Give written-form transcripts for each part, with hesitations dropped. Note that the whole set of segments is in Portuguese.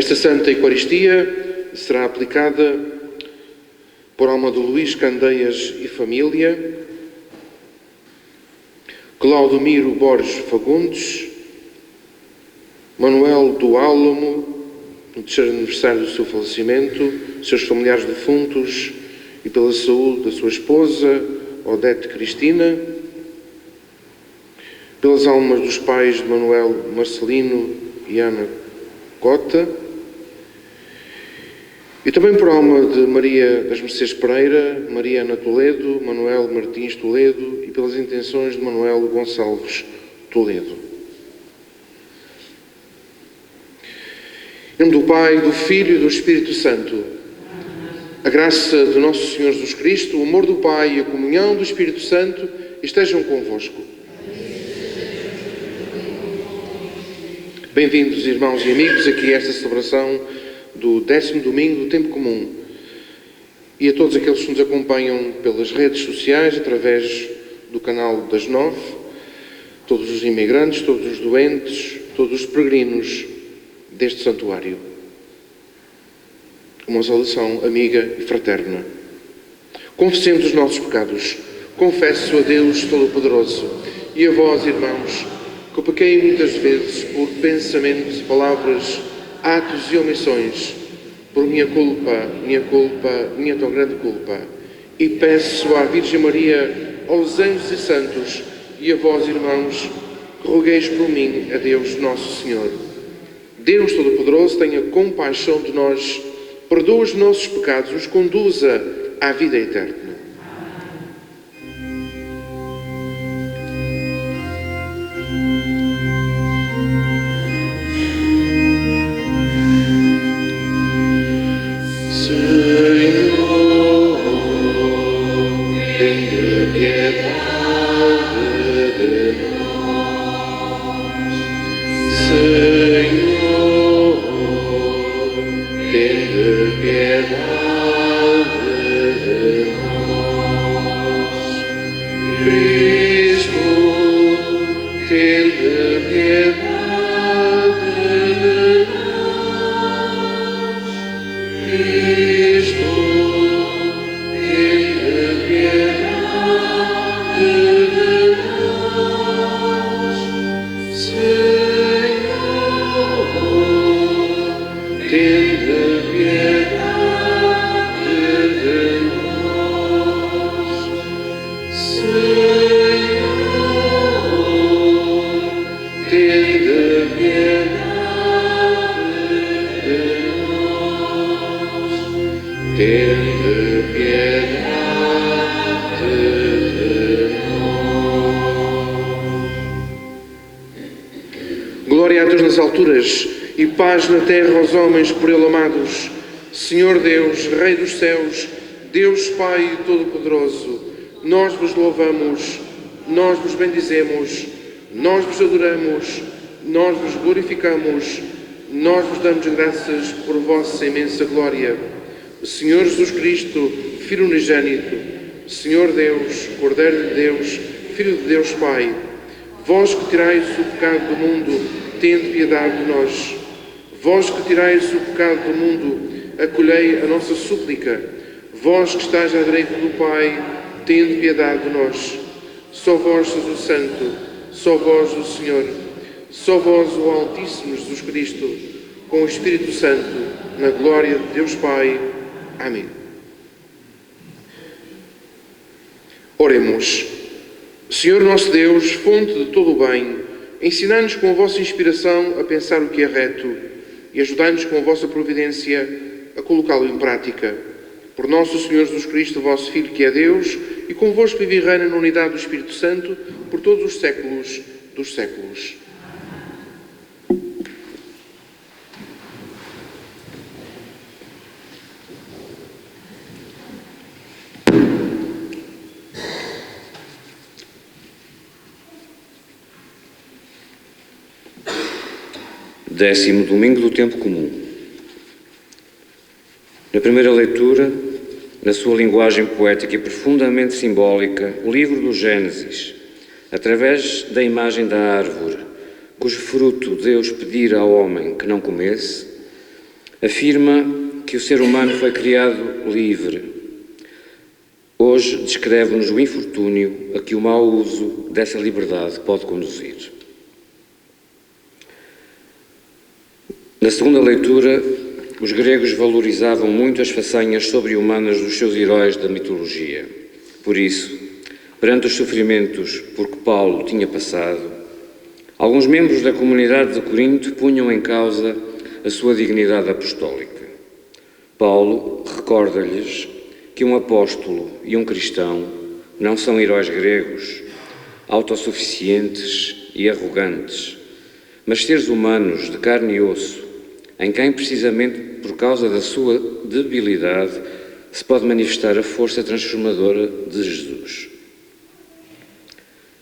Esta Santa Eucaristia será aplicada por alma de Luís Candeias e família, Claudemiro Borges Fagundes, Manuel do Álamo, no terceiro aniversário do seu falecimento, seus familiares defuntos e pela saúde da sua esposa, Odete Cristina, pelas almas dos pais de Manuel Marcelino e Ana Cota, e também por alma de Maria das Mercês Pereira, Maria Ana Toledo, Manuel Martins Toledo e pelas intenções de Manuel Gonçalves Toledo. Em nome do Pai, do Filho e do Espírito Santo, a graça de nosso Senhor Jesus Cristo, o amor do Pai e a comunhão do Espírito Santo estejam convosco. Bem-vindos, irmãos e amigos, aqui a esta celebração do 10º domingo do Tempo Comum, e a todos aqueles que nos acompanham pelas redes sociais, através do canal das 9, todos os imigrantes, todos os doentes, todos os peregrinos deste santuário. Uma saudação amiga e fraterna. Confessemos os nossos pecados. Confesso a Deus Todo-Poderoso e a vós, irmãos, que eu pequei muitas vezes por pensamentos, palavras, atos e omissões, por minha culpa, minha tão grande culpa. E peço à Virgem Maria, aos anjos e santos e a vós, irmãos, que rogueis por mim a Deus Nosso Senhor. Deus Todo-Poderoso tenha compaixão de nós, perdoa os nossos pecados, nos conduza à vida eterna. Glória a Deus nas alturas e paz na terra aos homens por Ele amados. Senhor Deus, Rei dos céus, Deus Pai Todo-Poderoso, nós vos louvamos, nós vos bendizemos, nós vos adoramos, nós vos glorificamos, nós vos damos graças por vossa imensa glória. Senhor Jesus Cristo, Filho unigênito, Senhor Deus, Cordeiro de Deus, Filho de Deus Pai, vós que tirais o pecado do mundo, tende piedade de nós. Vós que tirais o pecado do mundo, acolhei a nossa súplica. Vós que estáis à direita do Pai, tende piedade de nós. Só vós sois o Santo, só vós o Senhor, só vós o Altíssimo Jesus Cristo, com o Espírito Santo, na glória de Deus Pai. Amém. Oremos. Senhor nosso Deus, fonte de todo o bem, ensinai-nos com a vossa inspiração a pensar o que é reto e ajudai-nos com a vossa providência a colocá-lo em prática. Por nosso Senhor Jesus Cristo, vosso Filho, que é Deus, e convosco vive e reina na unidade do Espírito Santo, por todos os séculos dos séculos. Décimo domingo do Tempo Comum. Na primeira leitura, na sua linguagem poética e profundamente simbólica, o livro do Gênesis, através da imagem da árvore, cujo fruto Deus pedira ao homem que não comesse, Afirma que o ser humano foi criado livre. Hoje descreve-nos o infortúnio a que o mau uso dessa liberdade pode conduzir. Na segunda leitura, os gregos valorizavam muito as façanhas sobre-humanas dos seus heróis da mitologia. Por isso, perante os sofrimentos por que Paulo tinha passado, alguns membros da comunidade de Corinto punham em causa a sua dignidade apostólica. Paulo recorda-lhes que um apóstolo e um cristão não são heróis gregos, autossuficientes e arrogantes, mas seres humanos de carne e osso, em quem, precisamente por causa da sua debilidade, se pode manifestar a força transformadora de Jesus.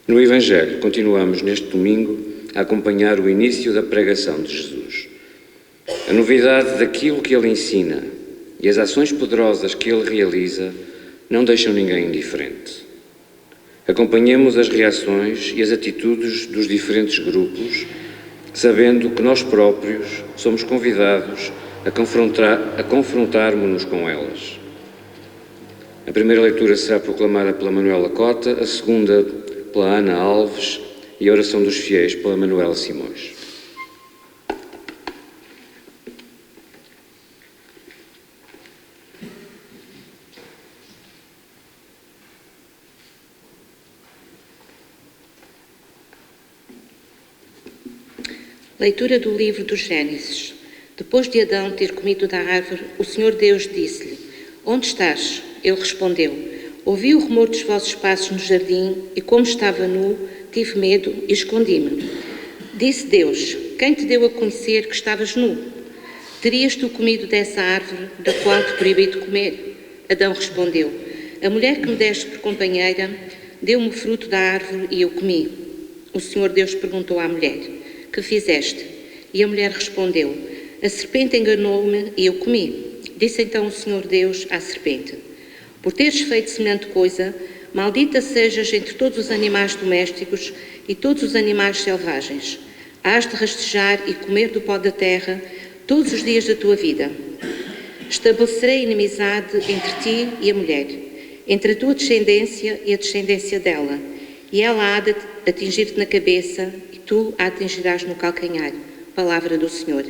No Evangelho, continuamos neste domingo a acompanhar o início da pregação de Jesus. A novidade daquilo que ele ensina e as ações poderosas que ele realiza não deixam ninguém indiferente. Acompanhemos as reações e as atitudes dos diferentes grupos, sabendo que nós próprios somos convidados a confrontarmos-nos com elas. A primeira leitura será proclamada pela Manuela Cota, a segunda pela Ana Alves e a oração dos fiéis pela Manuela Simões. Leitura do livro do Gênesis. Depois de Adão ter comido da árvore, o Senhor Deus disse-lhe: Onde estás? Ele respondeu: Ouvi o rumor dos vossos passos no jardim e, como estava nu, tive medo e escondi-me. Disse Deus: Quem te deu a conhecer que estavas nu? Terias tu comido dessa árvore da qual te proibi de comer? Adão respondeu: A mulher que me deste por companheira deu-me o fruto da árvore e eu comi. O Senhor Deus perguntou à mulher: Que fizeste? E a mulher respondeu: A serpente enganou-me e eu comi. Disse então o Senhor Deus à serpente: Por teres feito semelhante coisa, maldita sejas entre todos os animais domésticos e todos os animais selvagens. Hás de rastejar e comer do pó da terra todos os dias da tua vida. Estabelecerei inimizade entre ti e a mulher, entre a tua descendência e a descendência dela, e ela há de atingir-te na cabeça e tu a atingirás no calcanhar. Palavra do Senhor.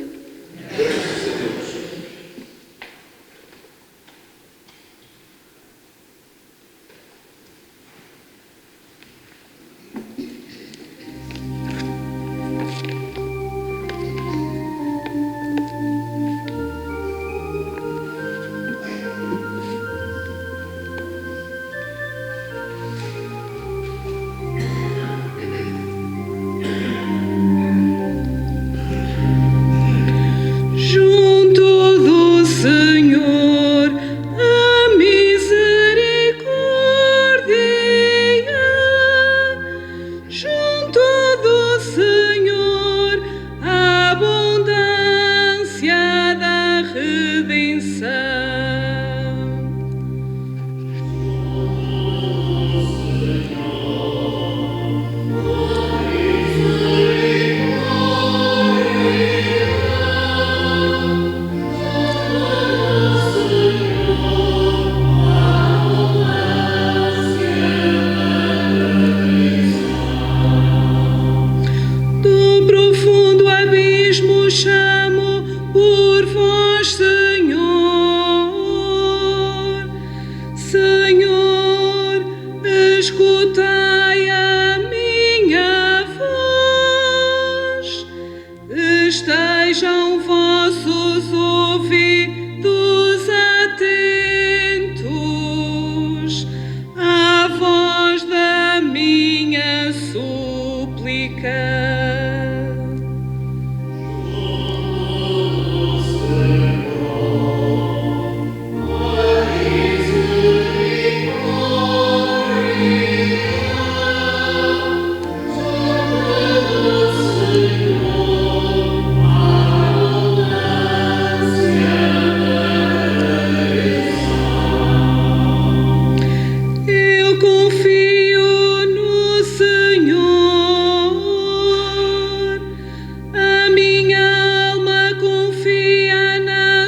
Minha alma confia na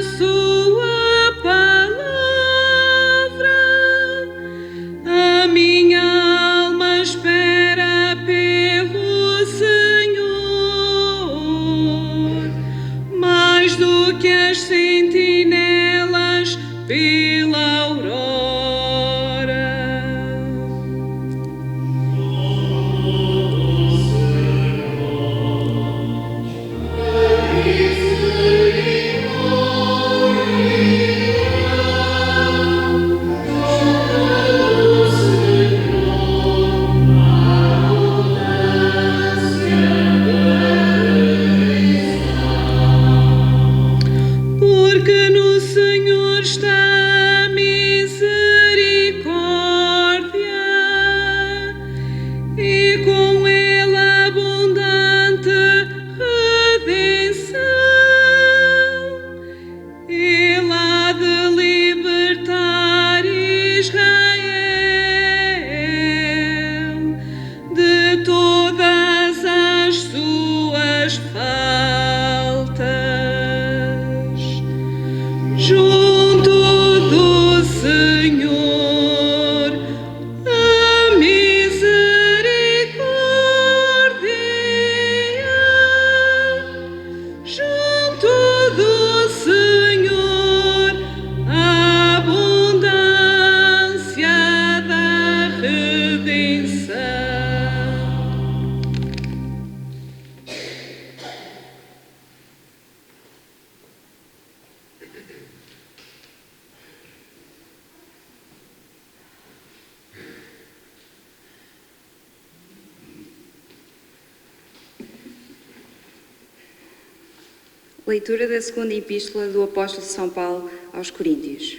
Leitura da segunda epístola do apóstolo São Paulo aos Coríntios.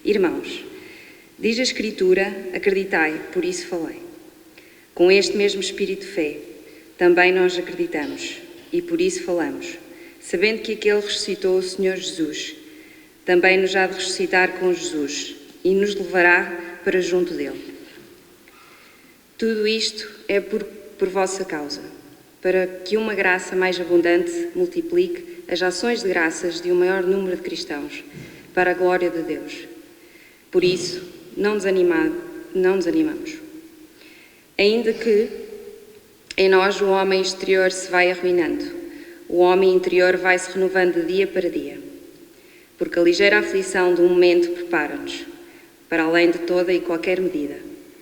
Irmãos, diz a Escritura, acreditai, por isso falei. Com este mesmo espírito de fé, também nós acreditamos, e por isso falamos, sabendo que aquele ressuscitou o Senhor Jesus, também nos há de ressuscitar com Jesus, e nos levará para junto dele. Tudo isto é por vossa causa, para que uma graça mais abundante multiplique as ações de graças de um maior número de cristãos, para a glória de Deus. Por isso, não desanimamos. Ainda que em nós o homem exterior se vai arruinando, o homem interior vai se renovando de dia para dia, porque a ligeira aflição de um momento prepara-nos, para além de toda e qualquer medida,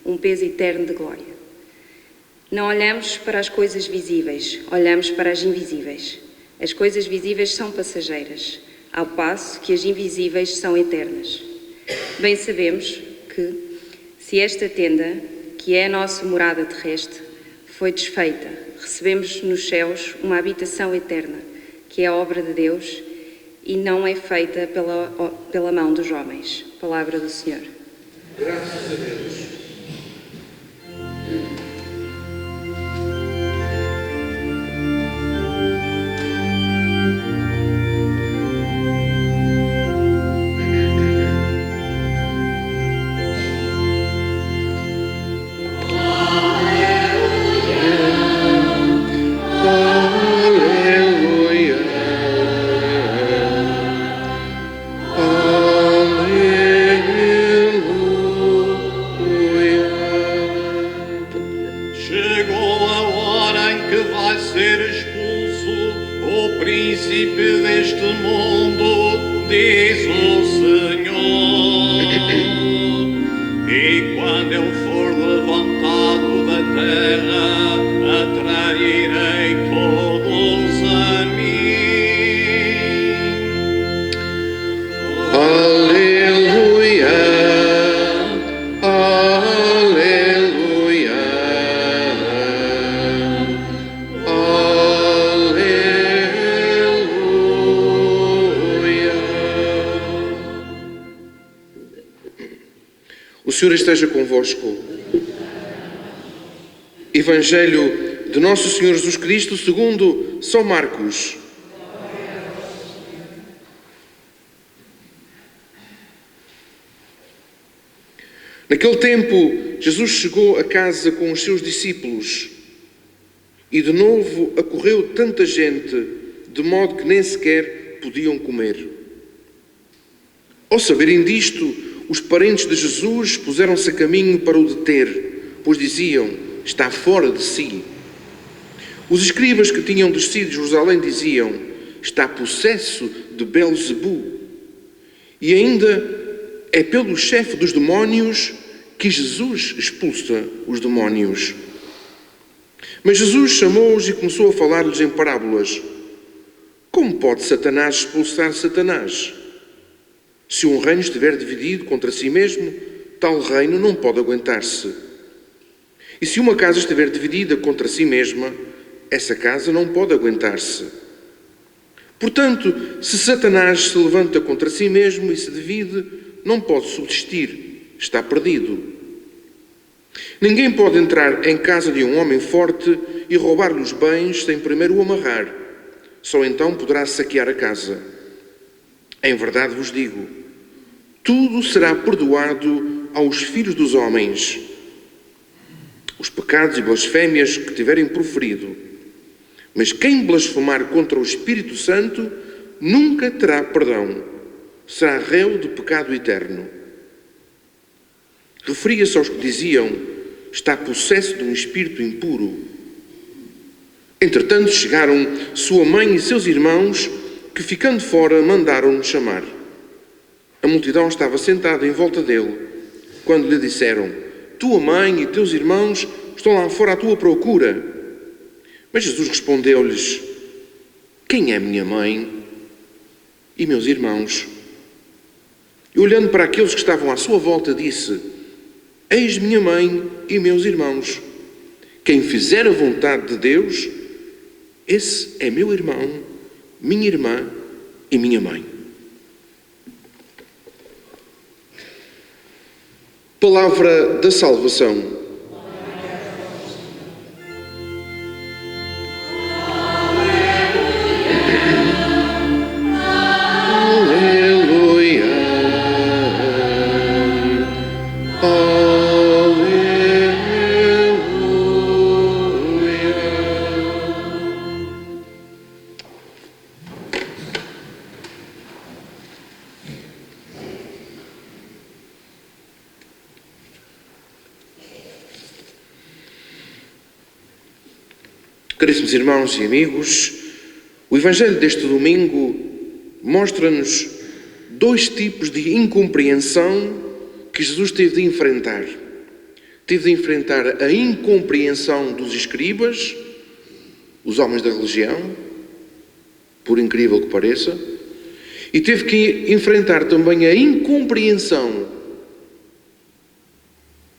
um peso eterno de glória. Não olhamos para as coisas visíveis, olhamos para as invisíveis. As coisas visíveis são passageiras, ao passo que as invisíveis são eternas. Bem sabemos que, se esta tenda, que é a nossa morada terrestre, foi desfeita, recebemos nos céus uma habitação eterna, que é a obra de Deus e não é feita pela mão dos homens. Palavra do Senhor. Graças a Deus. O Senhor esteja convosco. Evangelho de Nosso Senhor Jesus Cristo segundo São Marcos. Naquele tempo, Jesus chegou a casa com os seus discípulos e de novo acorreu tanta gente, de modo que nem sequer podiam comer. Ao saberem disto, os parentes de Jesus puseram-se a caminho para o deter, pois diziam, está fora de si. Os escribas que tinham descido de Jerusalém diziam, está possesso de Belzebu. E ainda é pelo chefe dos demónios que Jesus expulsa os demónios. Mas Jesus chamou-os e começou a falar-lhes em parábolas. Como pode Satanás expulsar Satanás? Se um reino estiver dividido contra si mesmo, tal reino não pode aguentar-se. E se uma casa estiver dividida contra si mesma, essa casa não pode aguentar-se. Portanto, se Satanás se levanta contra si mesmo e se divide, não pode subsistir, está perdido. Ninguém pode entrar em casa de um homem forte e roubar-lhe os bens sem primeiro o amarrar. Só então poderá saquear a casa. Em verdade vos digo, tudo será perdoado aos filhos dos homens, os pecados e blasfémias que tiverem proferido. Mas quem blasfemar contra o Espírito Santo nunca terá perdão, será réu de pecado eterno. Referia-se aos que diziam, está possesso de um espírito impuro. Entretanto chegaram sua mãe e seus irmãos, que ficando fora mandaram-no chamar. A multidão estava sentada em volta dele, quando lhe disseram, tua mãe e teus irmãos estão lá fora à tua procura. Mas Jesus respondeu-lhes, quem é minha mãe e meus irmãos? E olhando para aqueles que estavam à sua volta, disse, eis minha mãe e meus irmãos. Quem fizer a vontade de Deus, esse é meu irmão, minha irmã e minha mãe. Palavra da salvação. Caríssimos irmãos e amigos, o Evangelho deste domingo mostra-nos dois tipos de incompreensão que Jesus teve de enfrentar. Teve de enfrentar a incompreensão dos escribas, os homens da religião, por incrível que pareça, e teve que enfrentar também a incompreensão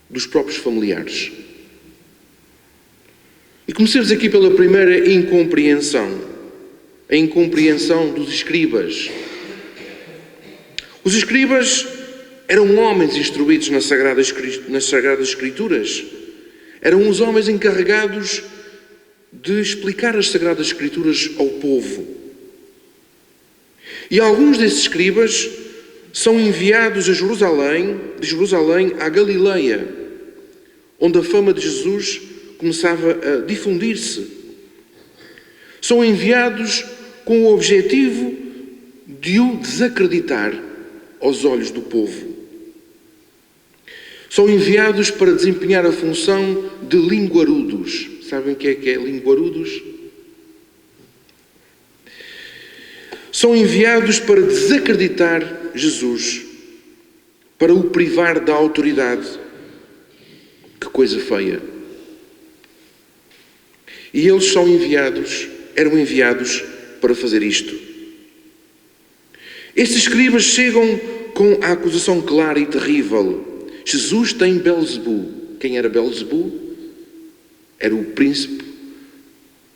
dos próprios familiares. E comecemos aqui pela primeira incompreensão, a incompreensão dos escribas. Os escribas eram homens instruídos nas Sagradas Escrituras. Eram os homens encarregados de explicar as Sagradas Escrituras ao povo. E alguns desses escribas são enviados a Jerusalém, de Jerusalém à Galileia, onde a fama de Jesus começava a difundir-se. São enviados com o objetivo de o desacreditar aos olhos do povo. São enviados para desempenhar a função de linguarudos. Sabem o que é linguarudos? São enviados para desacreditar Jesus, para o privar da autoridade. Que coisa feia! E eles eram enviados para fazer isto. Estes escribas chegam com a acusação clara e terrível. Jesus tem Belzebu. Quem era Belzebu? Era o príncipe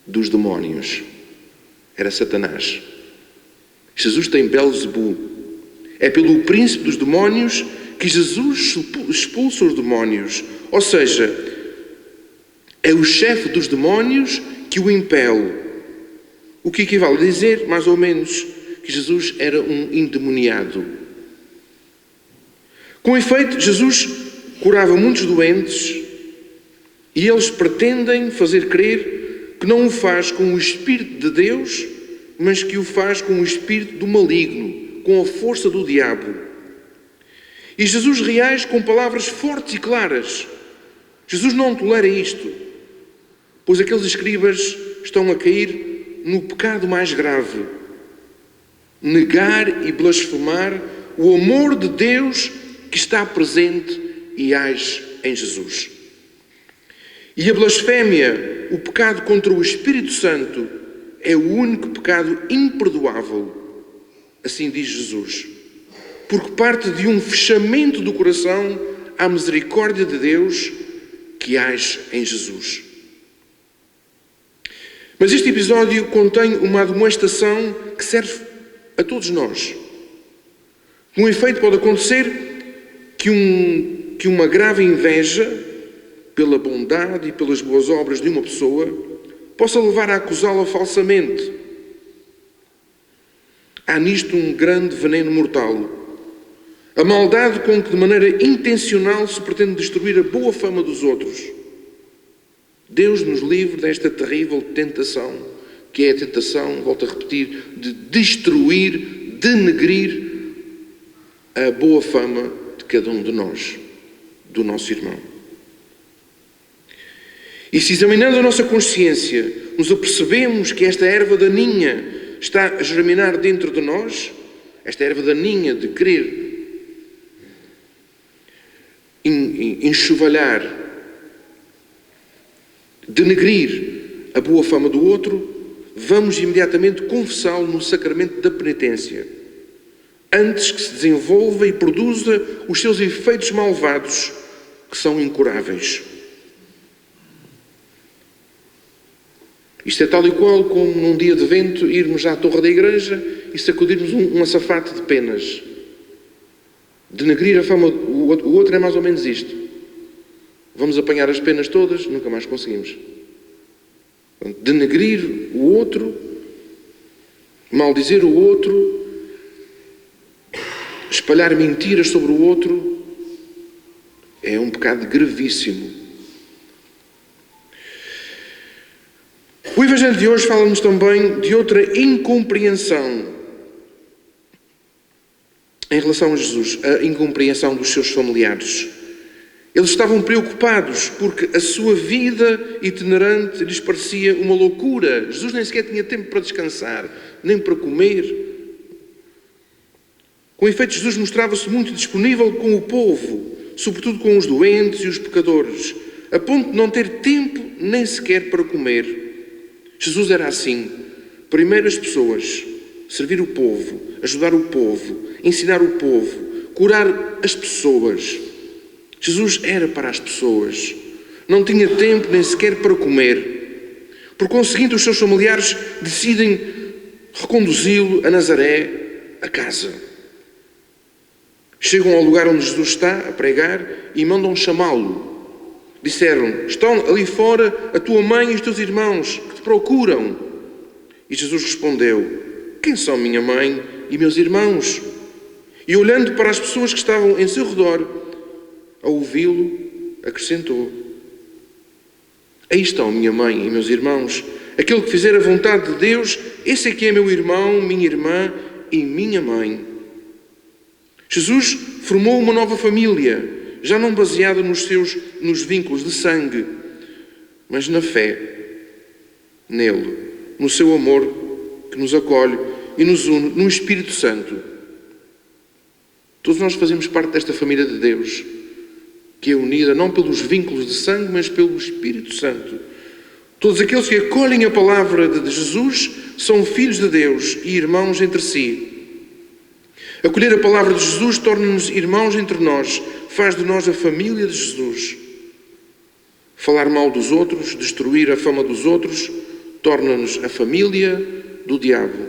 dos demónios. Era Satanás. Jesus tem Belzebu. É pelo príncipe dos demónios que Jesus expulsa os demónios. Ou seja, é o chefe dos demónios que o impele. O que equivale a dizer, mais ou menos, que Jesus era um endemoniado. Com efeito, Jesus curava muitos doentes e eles pretendem fazer crer que não o faz com o Espírito de Deus, mas que o faz com o Espírito do maligno, com a força do diabo. E Jesus reage com palavras fortes e claras. Jesus não tolera isto, pois aqueles escribas estão a cair no pecado mais grave: negar e blasfemar o amor de Deus que está presente e age em Jesus. E a blasfémia, o pecado contra o Espírito Santo, é o único pecado imperdoável, assim diz Jesus, porque parte de um fechamento do coração à misericórdia de Deus que age em Jesus. Mas este episódio contém uma admoestação que serve a todos nós. Com efeito, pode acontecer que uma grave inveja pela bondade e pelas boas obras de uma pessoa possa levar a acusá-la falsamente. Há nisto um grande veneno mortal. A maldade com que de maneira intencional se pretende destruir a boa fama dos outros. Deus nos livre desta terrível tentação, que é a tentação, volto a repetir, de destruir, denegrir a boa fama de cada um de nós, do nosso irmão. E se examinando a nossa consciência, nos apercebemos que esta erva daninha está a germinar dentro de nós, esta erva daninha de querer enxovalhar, denegrir a boa fama do outro, vamos imediatamente confessá-lo no sacramento da penitência, antes que se desenvolva e produza os seus efeitos malvados, que são incuráveis. Isto é tal e qual como num dia de vento irmos à torre da igreja e sacudirmos um açafate de penas. Denegrir a fama, o outro é mais ou menos isto. Vamos apanhar as penas todas, nunca mais conseguimos. Portanto, denegrir o outro, maldizer o outro, espalhar mentiras sobre o outro, é um pecado gravíssimo. O Evangelho de hoje fala-nos também de outra incompreensão em relação a Jesus, a incompreensão dos seus familiares. Eles estavam preocupados porque a sua vida itinerante lhes parecia uma loucura. Jesus nem sequer tinha tempo para descansar, nem para comer. Com efeito, Jesus mostrava-se muito disponível com o povo, sobretudo com os doentes e os pecadores, a ponto de não ter tempo nem sequer para comer. Jesus era assim. Primeiro as pessoas, servir o povo, ajudar o povo, ensinar o povo, curar as pessoas. Jesus era para as pessoas. Não tinha tempo nem sequer para comer. Por conseguinte, os seus familiares decidem reconduzi-lo a Nazaré, a casa. Chegam ao lugar onde Jesus está a pregar e mandam chamá-lo. Disseram: estão ali fora a tua mãe e os teus irmãos que te procuram. E Jesus respondeu: quem são minha mãe e meus irmãos? E olhando para as pessoas que estavam em seu redor, a ouvi-lo, acrescentou: aí estão minha mãe e meus irmãos. Aquele que fizer a vontade de Deus, esse é que é meu irmão, minha irmã e minha mãe. Jesus formou uma nova família, já não baseada nos vínculos de sangue, mas na fé nele, no seu amor que nos acolhe e nos une no Espírito Santo. Todos nós fazemos parte desta família de Deus, que é unida não pelos vínculos de sangue, mas pelo Espírito Santo. Todos aqueles que acolhem a palavra de Jesus são filhos de Deus e irmãos entre si. Acolher a palavra de Jesus torna-nos irmãos entre nós, faz de nós a família de Jesus. Falar mal dos outros, destruir a fama dos outros, torna-nos a família do diabo.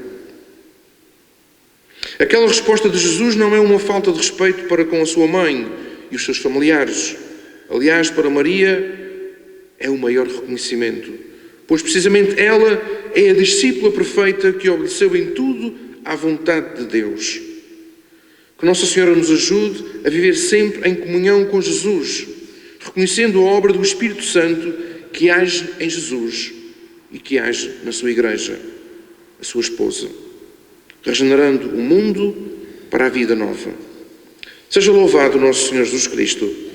Aquela resposta de Jesus não é uma falta de respeito para com a sua mãe e os seus familiares. Aliás, para Maria é o maior reconhecimento, pois precisamente ela é a discípula perfeita que obedeceu em tudo à vontade de Deus. Que Nossa Senhora nos ajude a viver sempre em comunhão com Jesus, reconhecendo a obra do Espírito Santo que age em Jesus e que age na sua Igreja, a sua esposa, regenerando o mundo para a vida nova. Seja louvado nosso Senhor Jesus Cristo.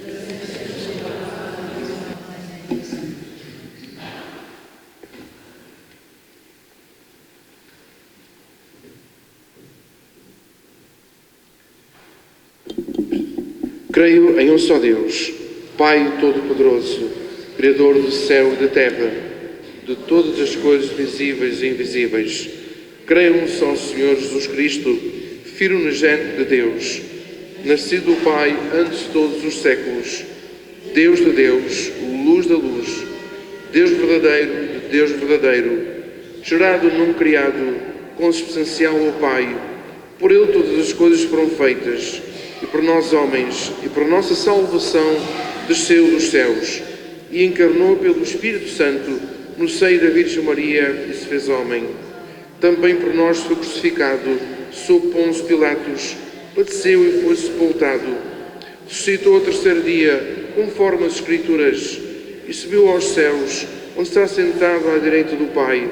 Creio em um só Deus, Pai Todo-Poderoso, Criador do céu e da terra, de todas as coisas visíveis e invisíveis. Creio em um só Senhor Jesus Cristo, Filho unigênito de Deus, nascido do Pai antes de todos os séculos, Deus de Deus, luz da luz, Deus verdadeiro de Deus verdadeiro, gerado não criado, consubstancial ao Pai. Por Ele todas as coisas foram feitas, e por nós homens, e por nossa salvação, desceu dos céus, e encarnou pelo Espírito Santo no seio da Virgem Maria e se fez homem. Também por nós foi crucificado, sob Pôncio Pilatos, padeceu e foi sepultado. Ressuscitou ao terceiro dia, conforme as Escrituras, e subiu aos céus, onde está sentado à direita do Pai.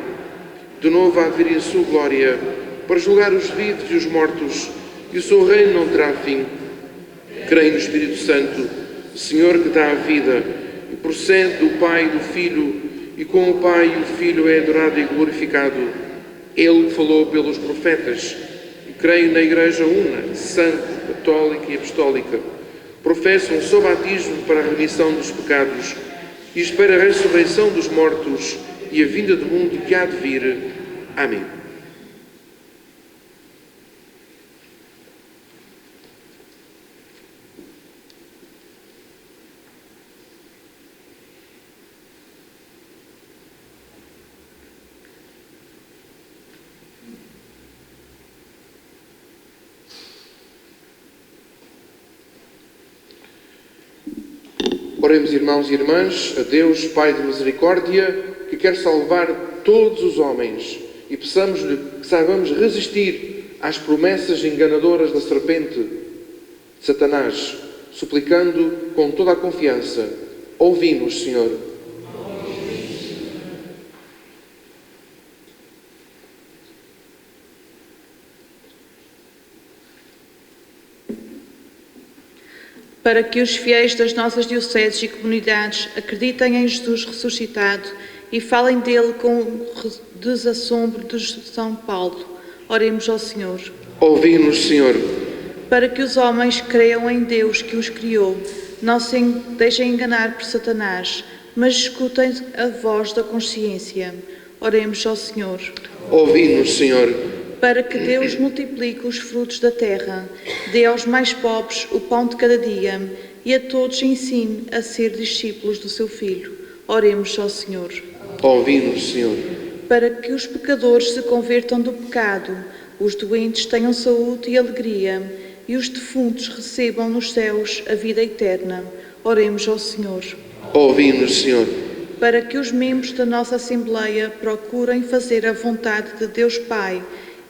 De novo há de vir em sua glória, para julgar os vivos e os mortos, e o seu reino não terá fim. Creio no Espírito Santo, Senhor que dá a vida, e procede do Pai e do Filho, e com o Pai e o Filho é adorado e glorificado. Ele que falou pelos profetas. E creio na Igreja una, santa, católica e apostólica. Professo um só batismo para a remissão dos pecados, e espero a ressurreição dos mortos e a vinda do mundo que há de vir. Amém. Oremos, irmãos e irmãs, a Deus, Pai de misericórdia, que quer salvar todos os homens, e peçamos-lhe que saibamos resistir às promessas enganadoras da serpente de Satanás, suplicando com toda a confiança: ouvi-nos, Senhor. Para que os fiéis das nossas dioceses e comunidades acreditem em Jesus ressuscitado e falem dele com o desassombro de São Paulo, oremos ao Senhor. Ouvi-nos, Senhor. Para que os homens creiam em Deus que os criou, não se deixem enganar por Satanás, mas escutem a voz da consciência, oremos ao Senhor. Ouvi-nos, Senhor. Para que Deus multiplique os frutos da terra, dê aos mais pobres o pão de cada dia e a todos ensine a ser discípulos do seu Filho. Oremos ao Senhor. Ouvi-nos, Senhor. Para que os pecadores se convertam do pecado, os doentes tenham saúde e alegria e os defuntos recebam nos céus a vida eterna. Oremos ao Senhor. Ouvi-nos, Senhor. Para que os membros da nossa Assembleia procurem fazer a vontade de Deus Pai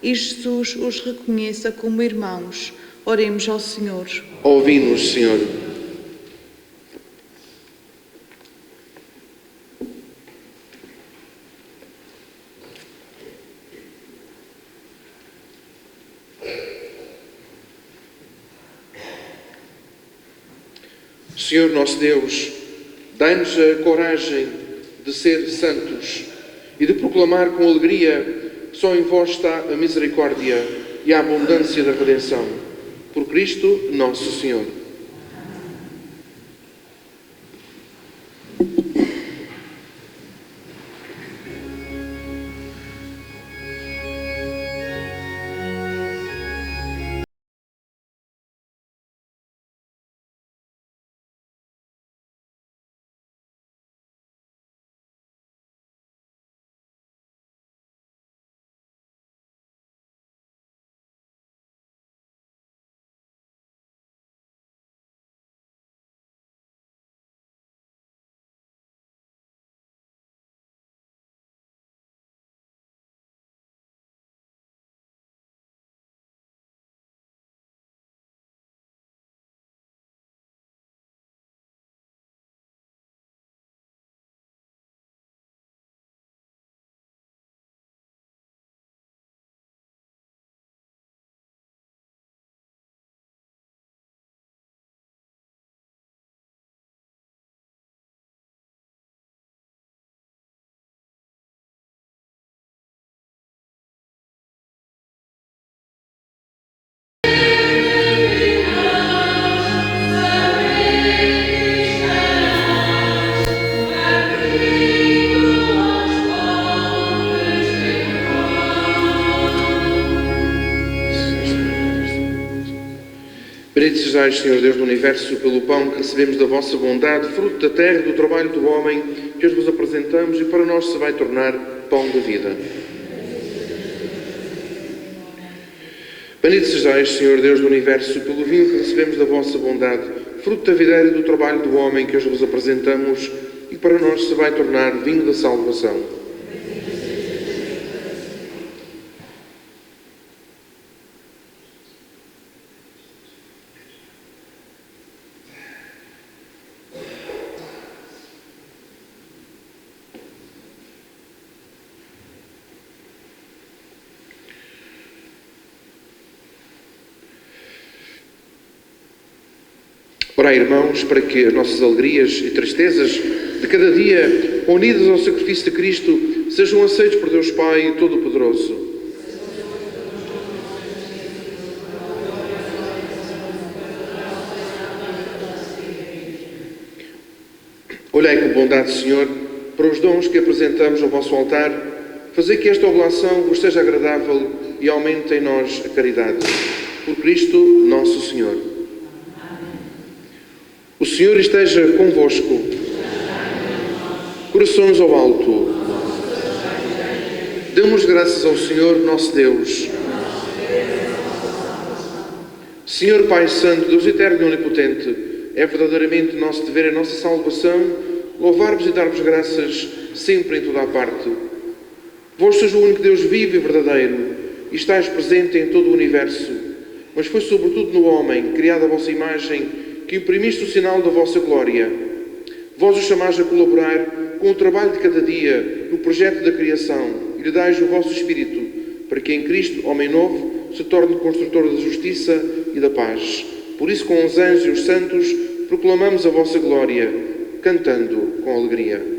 e Jesus os reconheça como irmãos. Oremos ao Senhor. Ouvi-nos, Senhor. Senhor nosso Deus, dai-nos a coragem de ser santos e de proclamar com alegria: só em vós está a misericórdia e a abundância da redenção. Por Cristo nosso Senhor. Bendito sejais, Senhor Deus do Universo, pelo pão que recebemos da vossa bondade, fruto da terra e do trabalho do homem, que hoje vos apresentamos e para nós se vai tornar pão da vida. Bendito sejais, Senhor Deus do Universo, pelo vinho que recebemos da vossa bondade, fruto da videira e do trabalho do homem, que hoje vos apresentamos e para nós se vai tornar vinho da salvação. Orai, irmãos, para que as nossas alegrias e tristezas de cada dia, unidas ao sacrifício de Cristo, sejam aceitos por Deus Pai Todo-Poderoso. Olhai com bondade, Senhor, para os dons que apresentamos ao vosso altar, fazei que esta oblação vos seja agradável e aumente em nós a caridade. Por Cristo, nosso Senhor. O Senhor esteja convosco. Corações ao alto. Damos graças ao Senhor, nosso Deus. Senhor Pai Santo, Deus eterno e onipotente, É verdadeiramente nosso dever, a nossa salvação, louvar-vos e dar-vos graças sempre em toda a parte. Vós sois o único Deus vivo e verdadeiro e estáis presente em todo o universo, mas foi sobretudo no homem, criado à vossa imagem, que imprimiste o sinal da vossa glória. Vós os chamais a colaborar com o trabalho de cada dia no projeto da criação e lhe dais o vosso Espírito, para que em Cristo, homem novo, se torne construtor da justiça e da paz. Por isso, com os anjos e os santos, proclamamos a vossa glória, cantando com alegria.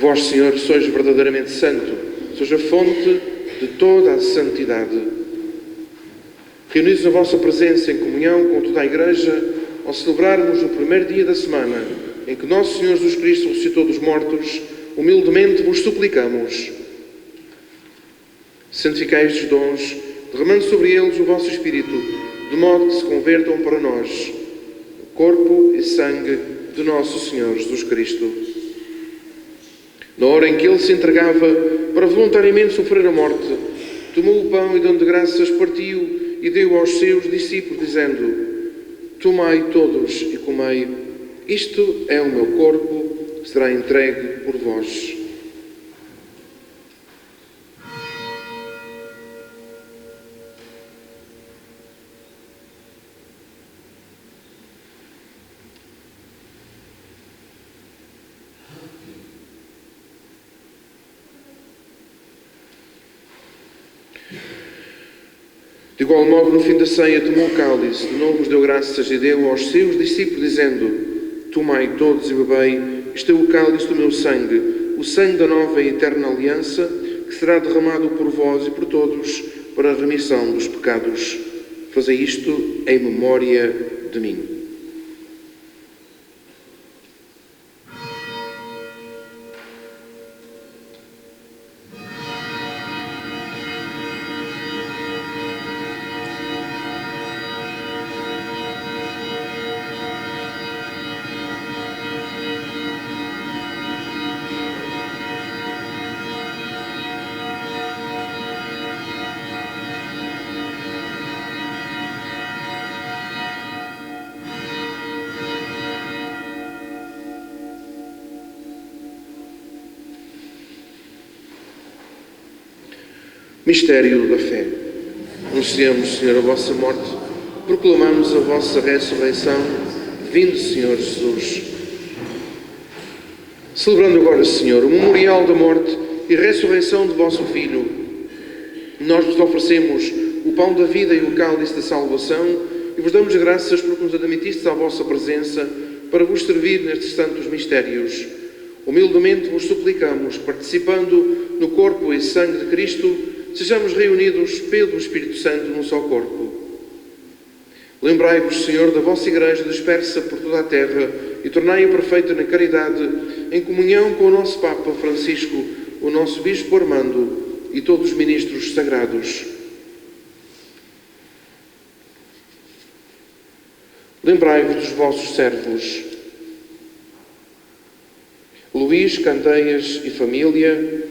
Vós, Senhor, sois verdadeiramente santo, sois a fonte de toda a santidade. Reunidos na vossa presença em comunhão com toda a Igreja, ao celebrarmos o primeiro dia da semana em que nosso Senhor Jesus Cristo ressuscitou dos mortos, humildemente vos suplicamos. Santificai estes dons, derramando sobre eles o vosso Espírito, de modo que se convertam para nós, o corpo e sangue de nosso Senhor Jesus Cristo. Na hora em que ele se entregava para voluntariamente sofrer a morte, tomou o pão e, dando graças, partiu e deu aos seus discípulos, dizendo: Tomai todos e comei, isto é o meu corpo, que será entregue por vós. De igual modo, no fim da ceia, tomou o cálice, de novo vos deu graças e deu aos seus discípulos, dizendo: Tomai todos e bebei, isto é o cálice do meu sangue, o sangue da nova e eterna aliança, que será derramado por vós e por todos para a remissão dos pecados. Fazei isto em memória de mim. Mistério da fé. Anunciamos, Senhor, a vossa morte, proclamamos a vossa ressurreição. Vindo, Senhor Jesus. Celebrando agora, Senhor, o memorial da morte e ressurreição de vosso Filho, nós vos oferecemos o pão da vida e o cálice da salvação e vos damos graças porque nos admitistes à vossa presença para vos servir nestes santos mistérios. Humildemente vos suplicamos, participando no corpo e sangue de Cristo, sejamos reunidos pelo Espírito Santo num só corpo. Lembrai-vos, Senhor, da vossa Igreja dispersa por toda a terra e tornai-a perfeita na caridade, em comunhão com o nosso Papa Francisco, o nosso Bispo Armando e todos os ministros sagrados. Lembrai-vos dos vossos servos, Luís, Candeias e família,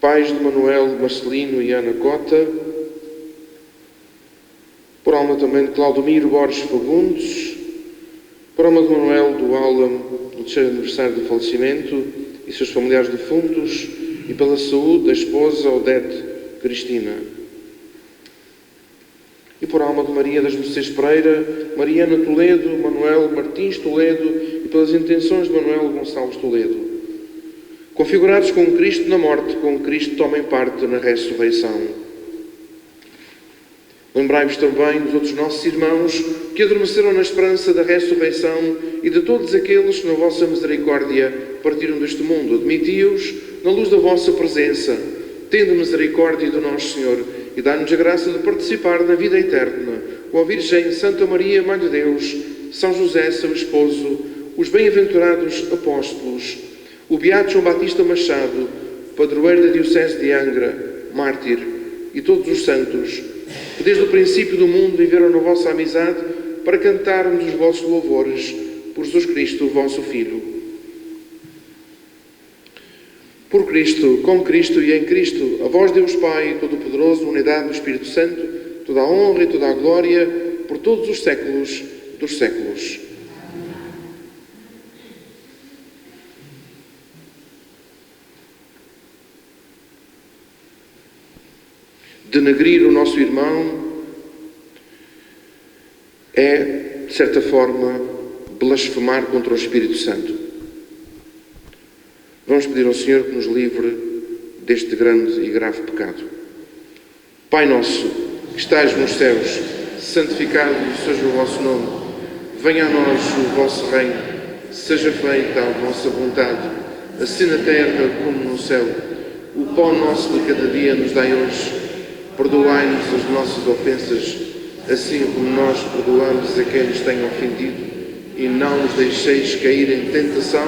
pais de Manuel Marcelino e Ana Cota, por alma também de Claudomiro Borges Fagundes, por alma de Manuel do Álamo, no terceiro aniversário do falecimento, e seus familiares defuntos, e pela saúde da esposa Odete Cristina. E por alma de Maria das Mercês Pereira, Mariana Toledo, Manuel Martins Toledo, e pelas intenções de Manuel Gonçalves Toledo. Configurados com Cristo na morte, com Cristo tomem parte na ressurreição. Lembrai-vos também dos outros nossos irmãos que adormeceram na esperança da ressurreição e de todos aqueles que na vossa misericórdia partiram deste mundo. Admiti-os na luz da vossa presença, tendo misericórdia do nosso Senhor, e dá-nos a graça de participar na vida eterna, com a Virgem Santa Maria, Mãe de Deus, São José, seu esposo, os bem-aventurados apóstolos, o Beato João Batista Machado, padroeiro da Diocese de Angra, mártir, e todos os santos, que desde o princípio do mundo viveram na vossa amizade para cantarmos os vossos louvores por Jesus Cristo, vosso Filho. Por Cristo, com Cristo e em Cristo, a vós Deus Pai Todo-Poderoso, unidade do Espírito Santo, toda a honra e toda a glória, por todos os séculos dos séculos. Denegrir o nosso irmão é, de certa forma, blasfemar contra o Espírito Santo. Vamos pedir ao Senhor que nos livre deste grande e grave pecado. Pai nosso, que estais nos céus, santificado seja o vosso nome. Venha a nós o vosso reino. Seja feita a vossa vontade, assim na terra como no céu. O pão nosso de cada dia nos dai hoje. Perdoai-nos as nossas ofensas, assim como nós perdoamos a quem nos tem ofendido. E não nos deixeis cair em tentação,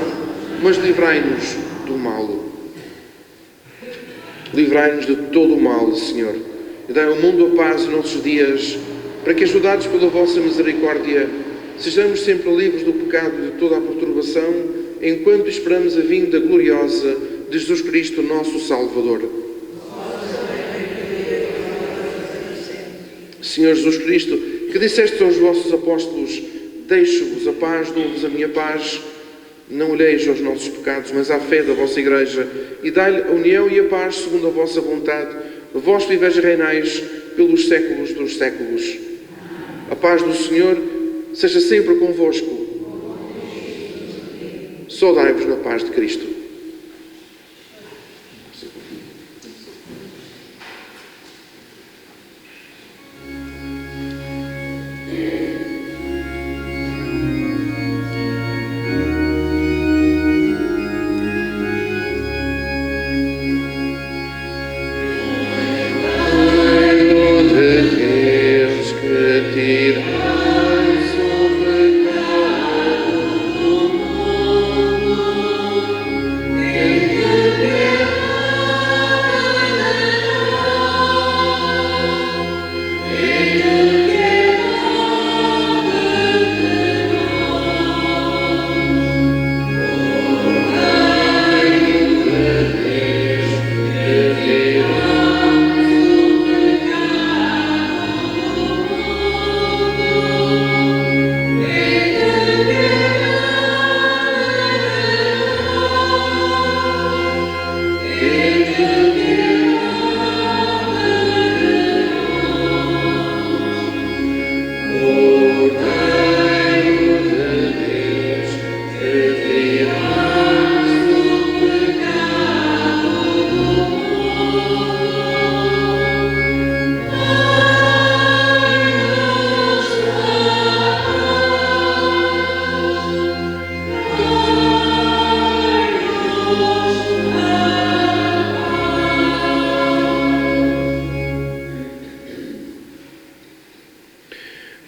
mas livrai-nos do mal. Livrai-nos de todo o mal, Senhor. E dai ao mundo a paz nos nossos dias, para que, ajudados pela vossa misericórdia, sejamos sempre livres do pecado e de toda a perturbação, enquanto esperamos a vinda gloriosa de Jesus Cristo, nosso Salvador. Senhor Jesus Cristo, que disseste aos vossos apóstolos: deixo-vos a paz, dou-vos a minha paz, não olheis aos nossos pecados, mas à fé da vossa Igreja, e dai-lhe a união e a paz segundo a vossa vontade, vós viveis e reinais pelos séculos dos séculos. A paz do Senhor seja sempre convosco. Saudai-vos na paz de Cristo.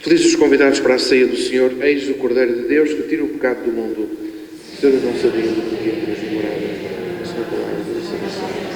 Felizes os convidados para a ceia do Senhor, eis o Cordeiro de Deus que tira o pecado do mundo. Senhor, não sabia do que nos demorava, mas na palavra da salvação.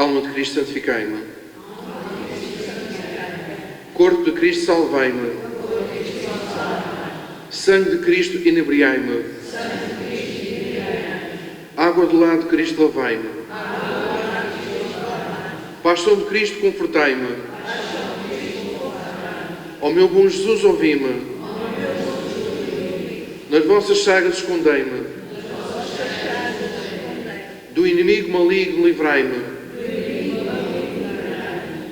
Alma de Cristo, santificai-me. Corpo de Cristo, salvai-me. Sangue de Cristo, inebriai-me. Água do lado de Cristo, lavai-me. Paixão de Cristo, confortai-me. Ó meu bom Jesus, ouvi-me. Nas vossas chagas, escondei-me. Do inimigo maligno, livrai-me.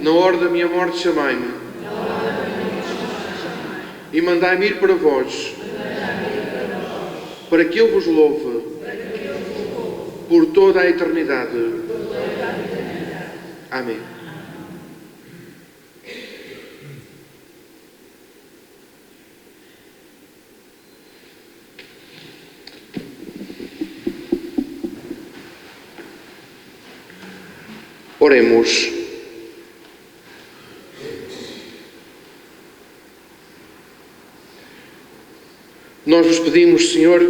Na hora da minha morte, chamai-me. E mandai-me ir para vós, para que eu vos louve por toda a eternidade. Amém. Oremos. Nós vos pedimos, Senhor,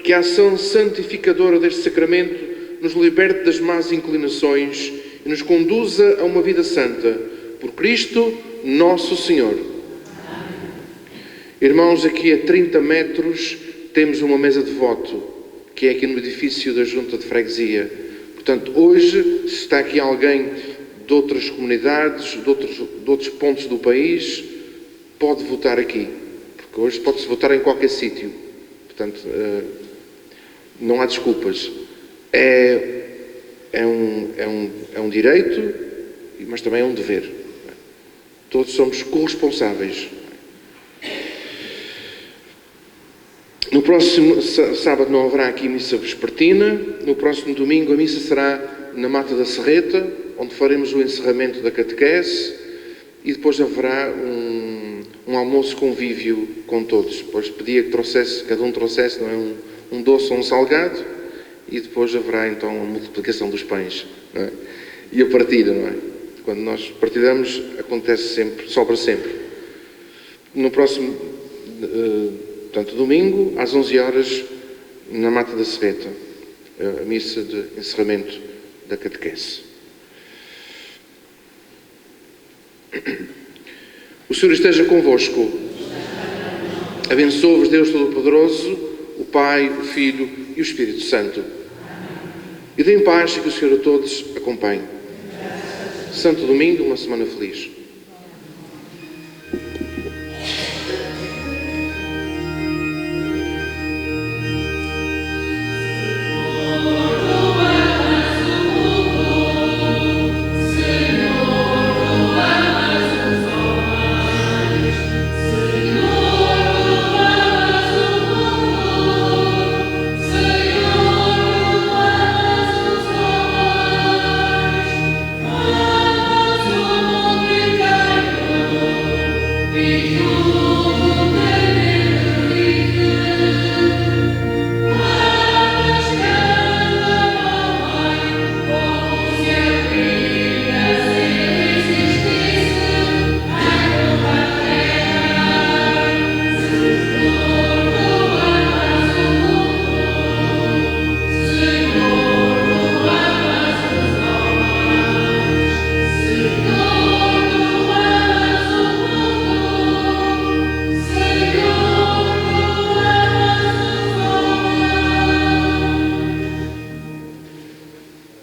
que a ação santificadora deste sacramento nos liberte das más inclinações e nos conduza a uma vida santa. Por Cristo, nosso Senhor. Irmãos, aqui a 30 metros temos uma mesa de voto, que é aqui no edifício da Junta de Freguesia. Portanto, hoje, se está aqui alguém de outras comunidades, de outros pontos do país, pode votar aqui. Porque hoje pode-se votar em qualquer sítio. Portanto, não há desculpas. É um direito, mas também é um dever. Todos somos corresponsáveis. No próximo sábado não haverá aqui missa vespertina. No próximo domingo a missa será na Mata da Serreta, onde faremos o encerramento da catequese, e depois haverá um almoço convívio com todos. Depois pedia que cada um trouxesse, não é, um doce ou um salgado, e depois haverá então a multiplicação dos pães, não é? E a partida, não é? Quando nós partilhamos, acontece sempre, sobra sempre. No próximo, portanto, domingo, às 11 horas, na Mata da Serreta, a missa de encerramento da catequese. O Senhor esteja convosco. Abençoe-vos Deus Todo-Poderoso, o Pai, o Filho e o Espírito Santo. E deem paz e que o Senhor a todos acompanhe. Santo Domingo, uma semana feliz.